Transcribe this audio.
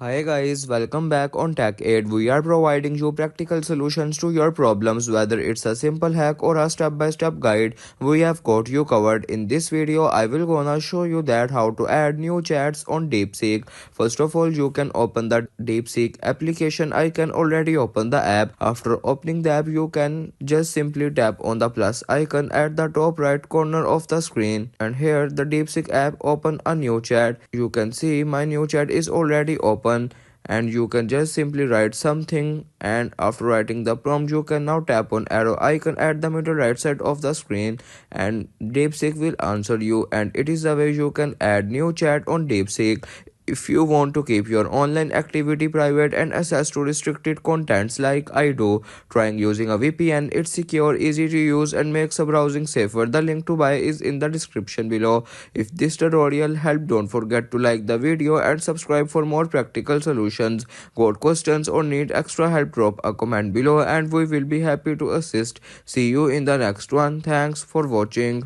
Hi guys, welcome back on Tech Aid. We are providing you practical solutions to your problems, whether it's a simple hack or a step-by-step guide. We have got you covered. In this video, I will gonna show you that how to add new chats on Deepseek. First of all, you can open the Deepseek application. I can already open the app. After opening the app, you can just simply tap on the plus icon at the top right corner of the screen. And here, the Deepseek app open a new chat. You can see my new chat is already open and you can just simply write something, and after writing the prompt you can now tap on arrow icon at the middle right side of the screen and Deepseek will answer you, and it is the way you can add new chat on Deepseek. If you want to keep your online activity private and access to restricted contents like I do, trying using a VPN. It's secure, easy to use, and makes a browsing safer. The link to buy is in the description below. If this tutorial helped, don't forget to like the video and subscribe for more practical solutions. Got questions or need extra help? Drop a comment below and we will be happy to assist. See you in the next one. Thanks for watching.